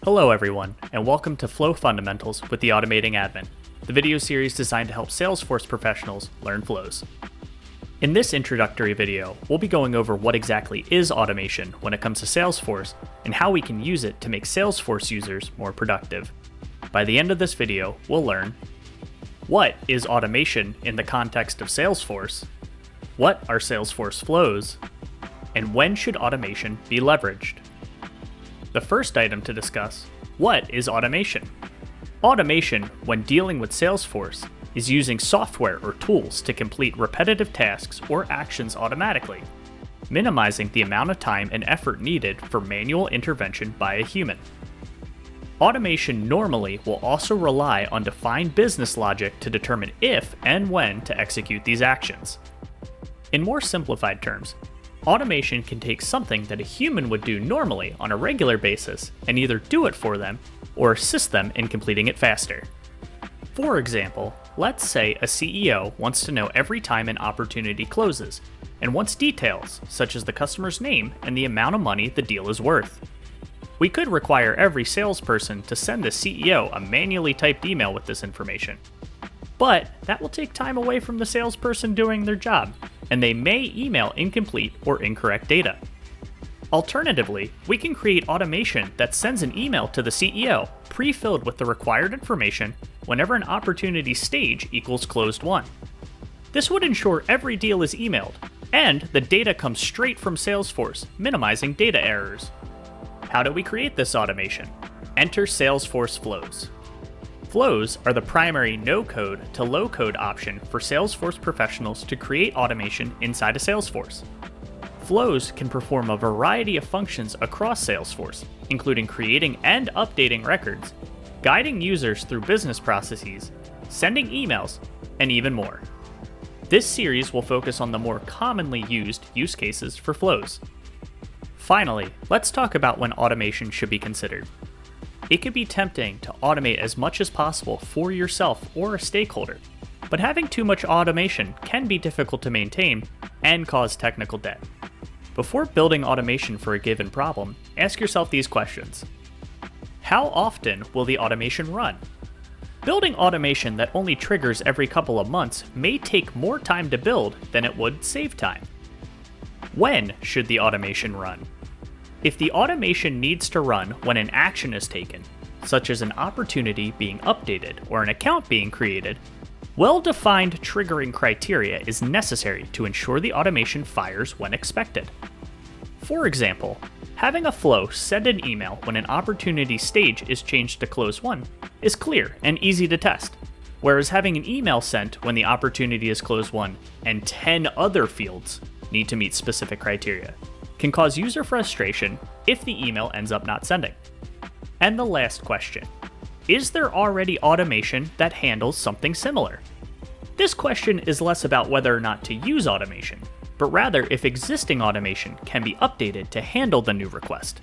Hello everyone, and welcome to Flow Fundamentals with the Automating Admin, the video series designed to help Salesforce professionals learn flows. In this introductory video, we'll be going over what exactly is automation when it comes to Salesforce and how we can use it to make Salesforce users more productive. By the end of this video, we'll learn what is automation in the context of Salesforce, what are Salesforce flows, and when should automation be leveraged. The first item to discuss, what is automation? Automation, when dealing with Salesforce, is using software or tools to complete repetitive tasks or actions automatically, minimizing the amount of time and effort needed for manual intervention by a human. Automation normally will also rely on defined business logic to determine if and when to execute these actions. In more simplified terms, automation can take something that a human would do normally on a regular basis and either do it for them or assist them in completing it faster. For example, let's say a CEO wants to know every time an opportunity closes and wants details such as the customer's name and the amount of money the deal is worth. We could require every salesperson to send the CEO a manually typed email with this information, but that will take time away from the salesperson doing their job, and they may email incomplete or incorrect data. Alternatively, we can create automation that sends an email to the CEO pre-filled with the required information whenever an opportunity stage equals closed won. This would ensure every deal is emailed, and the data comes straight from Salesforce, minimizing data errors. How do we create this automation? Enter Salesforce Flows. Flows are the primary no-code to low-code option for Salesforce professionals to create automation inside of Salesforce. Flows can perform a variety of functions across Salesforce, including creating and updating records, guiding users through business processes, sending emails, and even more. This series will focus on the more commonly used use cases for flows. Finally, let's talk about when automation should be considered. It can be tempting to automate as much as possible for yourself or a stakeholder, but having too much automation can be difficult to maintain and cause technical debt. Before building automation for a given problem, ask yourself these questions. How often will the automation run? Building automation that only triggers every couple of months may take more time to build than it would save time. When should the automation run? If the automation needs to run when an action is taken, such as an opportunity being updated or an account being created, well-defined triggering criteria is necessary to ensure the automation fires when expected. For example, having a flow send an email when an opportunity stage is changed to close won is clear and easy to test, whereas having an email sent when the opportunity is closed won and 10 other fields need to meet specific criteria can cause user frustration if the email ends up not sending. And the last question, is there already automation that handles something similar? This question is less about whether or not to use automation, but rather if existing automation can be updated to handle the new request.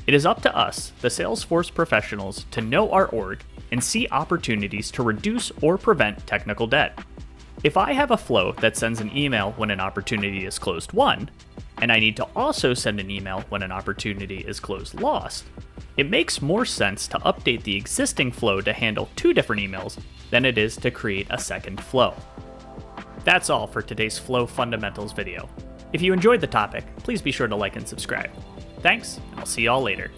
It is up to us, the Salesforce professionals, to know our org and see opportunities to reduce or prevent technical debt. If I have a flow that sends an email when an opportunity is closed won, and I need to also send an email when an opportunity is closed lost, it makes more sense to update the existing flow to handle two different emails than it is to create a second flow. That's all for today's Flow Fundamentals video. If you enjoyed the topic, please be sure to like and subscribe. Thanks, and I'll see y'all later.